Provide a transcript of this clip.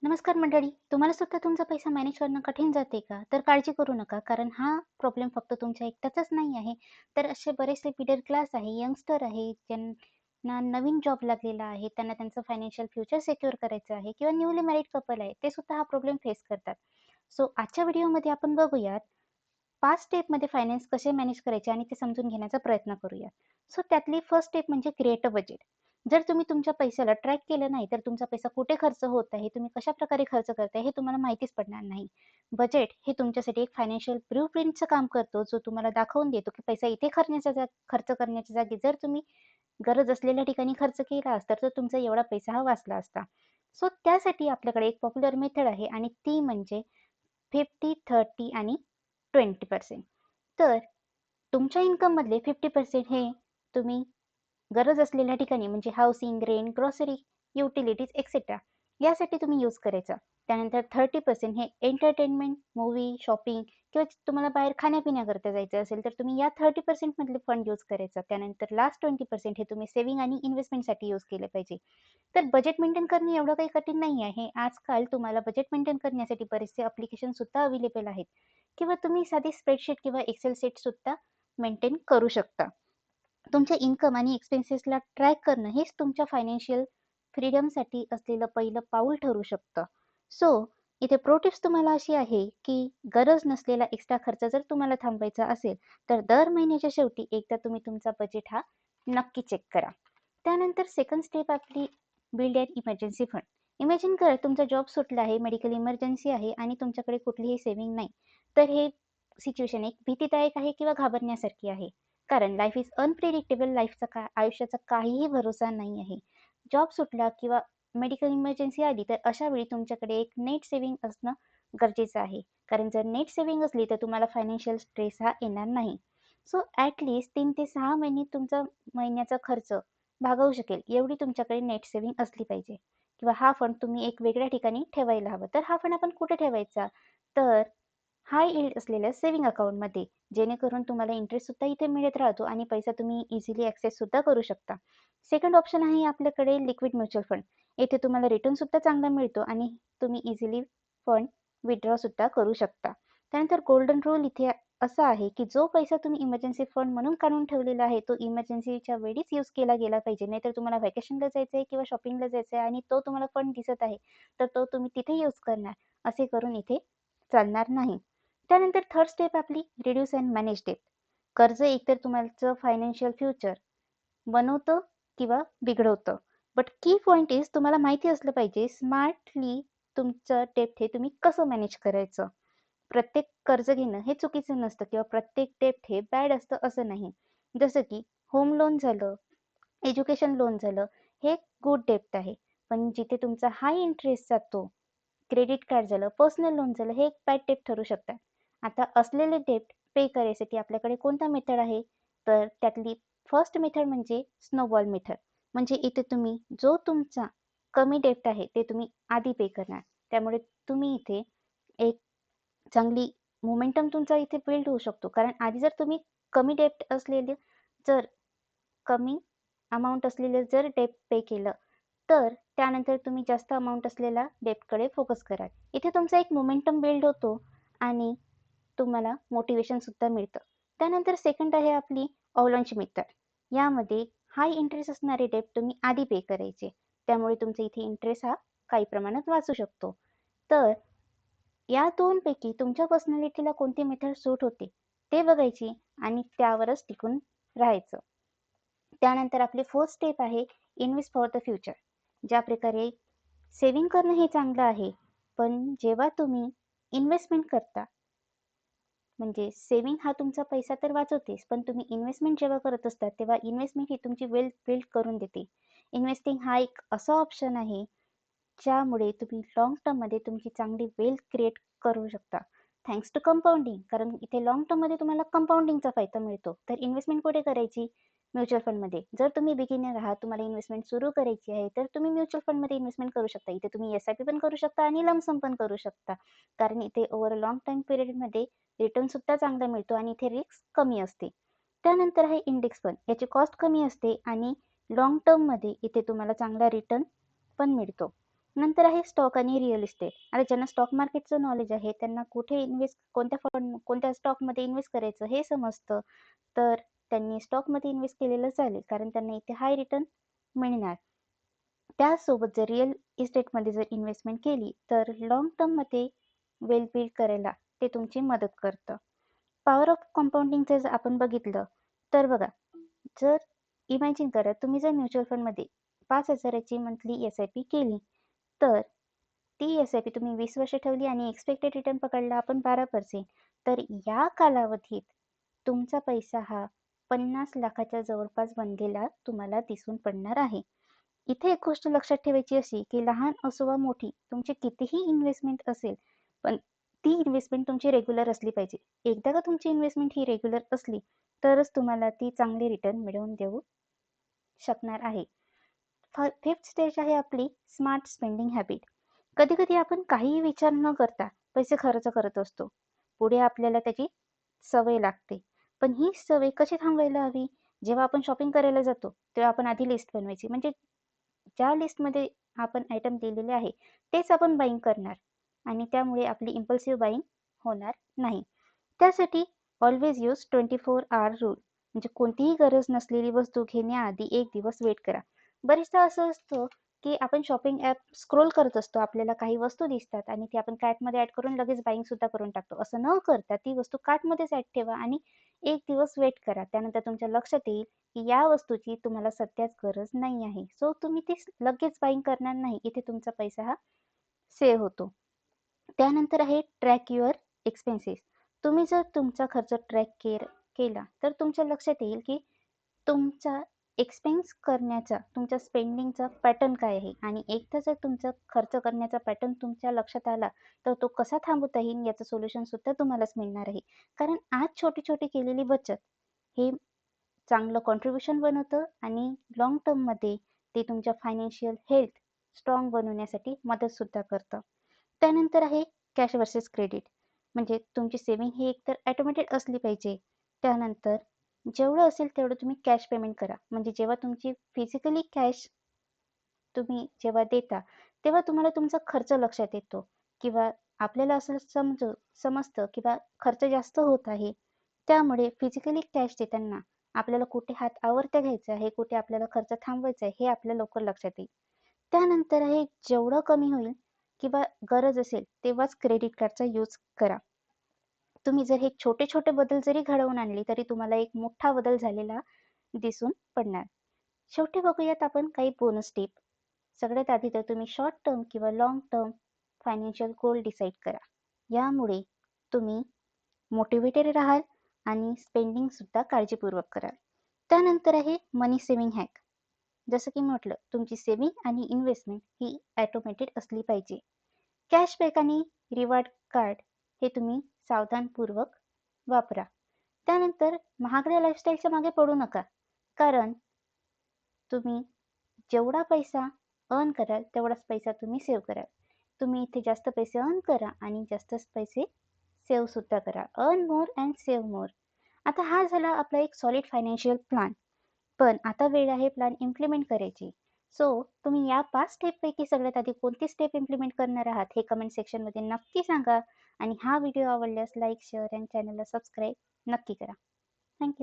नमस्कार मंडळी. तुम्हाला सुद्धा तुमचा पैसा मॅनेज करणं कठीण जाते का? तर काळजी करू नका, कारण हा प्रॉब्लेम फक्त तुमच्या एकट्याचाच नाही आहे. तर असे बरेचसे मिडल क्लास आहे, यंगस्टर आहे, ज्यांना नवीन जॉब लागलेला आहे, त्यांना त्यांचं फायनान्शियल फ्युचर सिक्युअर करायचं आहे किंवा न्यूली मॅरिड कपल आहे, ते सुद्धा हा प्रॉब्लेम फेस करतात. सो आजच्या व्हिडिओमध्ये आपण बघूयात 5 स्टेपमध्ये फायनान्स कसे मॅनेज करायचे आणि ते समजून घेण्याचा प्रयत्न करूया. सो त्यातली फर्स्ट स्टेप म्हणजे क्रिएट अ बजेट. जर तुम्ही तुमच्या पैशाला ट्रॅक केलं नाही, तर तुमचा पैसा कुठे खर्च होत आहे, तुम्ही कशाप्रकारे खर्च करताय हे तुम्हाला माहितीच पडणार नाही. बजेट हे तुमच्यासाठी एक फायनान्शियल ब्लूप्रिंटचं काम करतो, जो तुम्हाला दाखवून देतो, की पैसा इथे खर्च करण्याच्या जागी जर तुम्ही गरज असलेल्या ठिकाणी खर्च केला असता, तर तुमचा एवढा पैसा हा वाचला असता. सो त्यासाठी आपल्याकडे एक पॉप्युलर मेथड आहे आणि ती म्हणजे 50, 30 आणि 20%. तर तुमच्या इन्कममधले 50% हे तुम्ही गरज असलेल्या ठिकाणी म्हणजे housing, rent, grocery, utilities etcetera यासाठी तुम्ही यूज करायचा. त्यानंतर 30% हे एंटरटेनमेंट, मूव्ही, शॉपिंग किंवा तुम्हाला बाहेर खाण्यापिण्याकरता जायचं असेल, तर तुम्ही या 30% मधले फंड यूज करायचा. त्यानंतर लास्ट 20% हे तुम्ही सेव्हिंग आणि इन्व्हेस्टमेंटसाठी यूज केले पाहिजे. तर बजेट मेंटेन करणे एवढं काही कठीण नाही आहे. आजकाल तुम्हाला बजेट मेंटेन करण्यासाठी बरेचसे ॲप्लिकेशन सुद्धा अवेलेबल आहेत किंवा तुम्ही साधी स्प्रेडशीट किंवा एक्सेल शीट सुद्धा मेंटेन करू शकता. तुमच्या इन्कम आणि एक्सपेन्सेसला ट्रॅक करणं हेच तुमच्या फायनान्शियल फ्रीडमसाठी असलेलं पहिलं पाऊल ठरू शकतं. सो इथे प्रो टिप्स तुम्हाला अशी आहे, की गरज नसलेला एक्स्ट्रा खर्च जर तुम्हाला थांबवायचा असेल, तर दर महिन्याच्या शेवटी एकदा तुम्ही तुमचा बजेट हा नक्की चेक करा. त्यानंतर सेकंड स्टेप आपली build and emergency fund. Imagine करा तुमचा जॉब सुटला आहे, मेडिकल इमर्जन्सी आहे आणि तुमच्याकडे कुठलीही सेव्हिंग नाही. तर हे सिच्युएशन एक भीतीदायक आहे किंवा घाबरण्यासारखी आहे. कारण लाईफ इज अनप्रिडिक्टेबल, आयुष्याचा काहीही भरोसा नाही आहे. जॉब सुटला किंवा मेडिकल इमर्जन्सी आली, तर अशा वेळी तुमच्याकडे एक नेट सेव्हिंग असणं गरजेचं आहे. कारण जर नेट सेव्हिंग असली, तर तुम्हाला फायनान्शियल स्ट्रेस हा येणार नाही. सो ॲट लीस्ट 3 ते 6 महिने तुमचा महिन्याचा खर्च भागवू शकेल, एवढी तुमच्याकडे नेट सेव्हिंग असली पाहिजे. किंवा हा फंड तुम्ही एक वेगळ्या ठिकाणी ठेवायला हवं. तर हा फंड आपण कुठे ठेवायचा? तर हाय यील्ड असलेल्या सेव्हिंग अकाउंटमध्ये, जेणेकरून तुम्हाला इंटरेस्ट सुद्धा इथे मिळत राहतो आणि पैसा तुम्ही इझिली ॲक्सेस सुद्धा करू शकता. सेकंड ऑप्शन आहे आपल्याकडे लिक्विड म्युच्युअल फंड. येथे तुम्हाला रिटर्न सुद्धा चांगला मिळतो आणि तुम्ही इझिली फंड विथड्रॉ सुद्धा करू शकता. त्यानंतर गोल्डन रूल इथे असा आहे, की जो पैसा तुम्ही इमर्जन्सी फंड म्हणून काढून ठेवलेला आहे, तो इमर्जन्सीच्या वेळीच यूज केला गेला पाहिजे. नाहीतर तुम्हाला व्हॅकेशनला जायचं आहे किंवा शॉपिंगला जायचं आहे आणि तो तुम्हाला फंड दिसत आहे, तर तो तुम्ही तिथे यूज करणार. असे करून इथे चालणार नाही. त्यानंतर थर्ड स्टेप आपली रिड्यूस अँड मॅनेज डेट. कर्ज एकतर तुमचं फायनान्शियल फ्युचर बनवतं किंवा बिघडवतं. बट की पॉइंट इज तुम्हाला माहिती असलं पाहिजे स्मार्टली तुमचं डेट हे तुम्ही कसं मॅनेज करायचं. प्रत्येक कर्ज घेणं हे चुकीचं नसतं किंवा प्रत्येक डेट हे बॅड असतं असं नाही. जसं की होम लोन झालं, एज्युकेशन लोन झालं, हे गुड डेप्ट आहे. पण जिथे तुमचा हाय इंटरेस्ट जातो, क्रेडिट कार्ड झालं, पर्सनल लोन झालं, हे एक बॅड डेट ठरू शकतात. आता असलेले डेट पे करायसाठी आपल्याकडे कोणता मेथड आहे? तर त्यातली फर्स्ट मेथड म्हणजे स्नोबॉल मेथड. म्हणजे इथे तुम्ही जो तुमचा कमी डेट आहे, ते तुम्ही आधी पे करणार. त्यामुळे तुम्ही इथे एक चांगली मोमेंटम तुमचा इथे बिल्ड होऊ शकतो. कारण आधी जर तुम्ही कमी डेट असलेले जर कमी अमाउंट असलेलं जर डेट पे केलं, तर त्यानंतर तुम्ही जास्त अमाउंट असलेल्या डेटकडे फोकस कराल. इथे तुमचा एक मोमेंटम बिल्ड होतो आणि तुम्हाला मोटिवेशन सुद्धा मिळतं. त्यानंतर सेकंड आहे आपली अवलांच मेथड. यामध्ये हाय इंटरेस्ट असणारे डेट तुम्ही आधी पे करायचे. त्यामुळे तुमचा इथे इंटरेस्ट हा काही प्रमाणात वाचू शकतो. तर या 2 पैकी तुमच्या पर्सनॅलिटीला कोणती मेथड सूट होते, ते बघायची आणि त्यावरच टिकून राहायचं. त्यानंतर आपली फोर्थ स्टेप आहे इन्व्हेस्ट फॉर द फ्युचर. ज्या प्रकारे सेव्हिंग करणं हे चांगलं आहे, पण जेव्हा तुम्ही इन्व्हेस्टमेंट करता, म्हणजे सेव्हिंग हा तुमचा पैसा तर वाचवतेच, पण तुम्ही इन्व्हेस्टमेंट जेव्हा करत असता, तेव्हा इन्व्हेस्टमेंट ही तुमची वेल्थ बिल्ड करून देते. इन्व्हेस्टिंग हा एक असा ऑप्शन आहे, ज्यामुळे तुम्ही लाँग टर्ममध्ये तुमची चांगली वेल्थ क्रिएट करू शकता. Thanks to compounding. कारण इथे लाँग टर्ममध्ये तुम्हाला कंपाउंडिंगचा फायदा मिळतो. तर इन्व्हेस्टमेंट कुठे करायची? म्युच्युअल फंडमध्ये. जर तुम्ही बिगिनर आहात, तुम्हाला इन्व्हेस्टमेंट सुरू करायची आहे, तर तुम्ही म्युच्युअल फंडमध्ये इन्व्हेस्टमेंट करू शकता. इथे तुम्ही एस-आय-पी पण करू शकता आणि लंप सम पण करू शकता. कारण इथे ओव्हर अ लाँग टाईम पिरियडमध्ये रिटर्न सुद्धा चांगला मिळतो आणि इथे रिस्क कमी असते. त्यानंतर आहे इंडेक्स फंड. याची कॉस्ट कमी असते आणि लाँग टर्ममध्ये इथे तुम्हाला चांगला रिटर्न पण मिळतो. नंतर आहे स्टॉक आणि रिअल इस्टेट. आता ज्यांना स्टॉक मार्केटचं नॉलेज आहे, त्यांना कुठे इन्व्हेस्ट, कोणत्या फंड, कोणत्या स्टॉकमध्ये इन्व्हेस्ट करायचं हे समजतं. तर त्यांनी स्टॉकमध्ये इन्व्हेस्ट केलेलं चालेल, कारण त्यांना इथे हाय रिटर्न मिळणार. त्यासोबत जर रिअल इस्टेटमध्ये जर इन्व्हेस्टमेंट केली तर लाँग टर्ममध्ये वेल बिल्ड करायला ते तुमची मदत करतं. पॉवर ऑफ कंपाऊंडिंगचं जर आपण बघितलं तर बघा, जर इमॅजिन करा तुम्ही जर म्युच्युअल फंडमध्ये 5,000ची मंथली SIP केली, तर ती SIP तुम्ही 20 वर्ष ठेवली आणि एक्सपेक्टेड रिटर्न पकडला आपण 12%, तर या कालावधीत तुमचा पैसा हा 50 लाखाच्या जवळपास बनलेला तुम्हाला दिसून पडणार आहे. इथे एक गोष्ट लक्षात ठेवायची अशी, की लहान असो वा मोठी तुमची कितीही इन्व्हेस्टमेंट असेल, पण ती इन्व्हेस्टमेंट तुमची रेग्युलर असली पाहिजे. एकदा का तुमची इन्व्हेस्टमेंट ही रेग्युलर असली, तरच तुम्हाला ती चांगली रिटर्न मिळवून देऊ शकणार आहे. फिफ्थ स्टेज आहे आपली स्मार्ट स्पेंडिंग हॅबिट. कधी कधी आपण काहीही विचार न करता पैसे खर्च करत असतो. पुढे आपल्याला त्याची सवय लागते. पण ही सवय कशी थांबवायला हवी? जेव्हा आपण शॉपिंग करायला जातो, तेव्हा आपण आधी लिस्ट बनवायची. म्हणजे ज्या लिस्टमध्ये आपण आयटम दिलेले आहे, तेच आपण बाईंग करणार आणि त्यामुळे आपली इम्पल्सिव्ह बाईंग होणार नाही. त्यासाठी ऑलवेज यूज 24 आवर रूल. म्हणजे कोणतीही गरज नसलेली वस्तू घेण्याआधी 1 दिवस वेट करा. बरेचदा असं असतं, की आपण शॉपिंग ॲप स्क्रोल करत असतो. आपल्याला काही वस्तू दिसतात आणि ती आपण कार्टमध्ये ॲड करून लगेच बाईंग सुद्धा करून टाकतो. असं न करता ती वस्तू कार्टमध्येच ॲड ठेवा आणि 1 दिवस वेट करा. त्यानंतर तुमच्या लक्षात येईल, की या वस्तूची तुम्हाला सध्याच गरज नाही आहे. सो तुम्ही ती लगेच बाईंग करणार नाही. इथे तुमचा पैसा हा सेव्ह होतो. त्यानंतर आहे ट्रॅक युअर एक्सपेन्सेस. तुम्ही जर तुमचा खर्च केला, तर तुमच्या लक्षात येईल, की तुमचा एक्सपेन्स करण्याचा, तुमच्या स्पेंडिंगचा पॅटर्न काय आहे आणि एकदा जर तुमचा खर्च करण्याचा पॅटर्न तुमच्या लक्षात आला, तर तो कसा थांबवता येईल याचं सोल्युशन सुद्धा तुम्हालाच मिळणार आहे. कारण आज छोटी-छोटी केलेली बचत हे चांगलं कॉन्ट्रिब्युशन बनवतं आणि लाँग टर्ममध्ये ते तुमच्या फायनान्शियल हेल्थ स्ट्रॉंग बनवण्यासाठी मदतसुद्धा करतं. त्यानंतर आहे कॅश वर्सेस क्रेडिट. म्हणजे तुमची सेव्हिंग ही एकतर ऑटोमॅटेड असली पाहिजे. त्यानंतर जेवढं असेल तेवढं तुम्ही कॅश पेमेंट करा. म्हणजे जेव्हा तुमची फिजिकली कॅश तुम्ही जेव्हा देता, तेव्हा तुम्हाला तुमचा खर्च लक्षात येतो किंवा आपल्याला असं समजतं किंवा खर्च जास्त होत आहे. त्यामुळे फिजिकली कॅश देताना आपल्याला कुठे हात आवर्त घ्यायचा आहे, कुठे आपल्याला खर्च थांबवायचा आहे, हे आपल्या लवकर लक्षात येईल. त्यानंतर आहे जेवढं कमी होईल किंवा गरज असेल तेव्हाच क्रेडिट कार्डचा यूज करा. तुम्ही जर हे छोटे-छोटे बदल जरी घडवून आणले, तरी तुम्हाला एक मोठा बदल झालेला दिसून पडणार. शेवटी बघूयात आपण काही बोनस टिप. सगळ्यात आधी तर तुम्ही शॉर्ट टर्म किंवा लाँग टर्म फायनान्शियल गोल डिसाईड करा. यामुळे तुम्ही मोटिव्हेटेड राहाल आणि स्पेंडिंग सुद्धा काळजीपूर्वक कराल. त्यानंतर आहे मनी सेव्हिंग हॅक. जसं की म्हटलं, तुमची सेव्हिंग आणि इन्व्हेस्टमेंट ही ऑटोमॅटेड असली पाहिजे. कॅशबॅक आणि रिवॉर्ड कार्ड हे तुम्ही सावधानपूर्वक वापरा. त्यानंतर महागड्या लाईफस्टाईलच्या मागे पडू नका. कारण तुम्ही जेवढा पैसा अर्न कराल, तेवढाच पैसा तुम्ही सेव्ह कराल. तुम्ही इथे जास्त पैसे अर्न करा आणि जास्तच पैसे सेव्ह सुद्धा करा. अर्न मोर अँड सेव्ह मोर. आता हा झाला आपला एक सॉलिड फायनान्शियल प्लॅन. पण आता वेळ आहे प्लॅन इम्प्लिमेंट करायची. सो तुम्ही या 5 स्टेपपैकी सगळ्यात आधी कोणती स्टेप इम्प्लिमेंट करणार आहात हे कमेंट सेक्शनमध्ये नक्की सांगा. आणि हा व्हिडिओ आवडल्यास लाईक, शेअर आणि चॅनलला सबस्क्राईब नक्की करा. थँक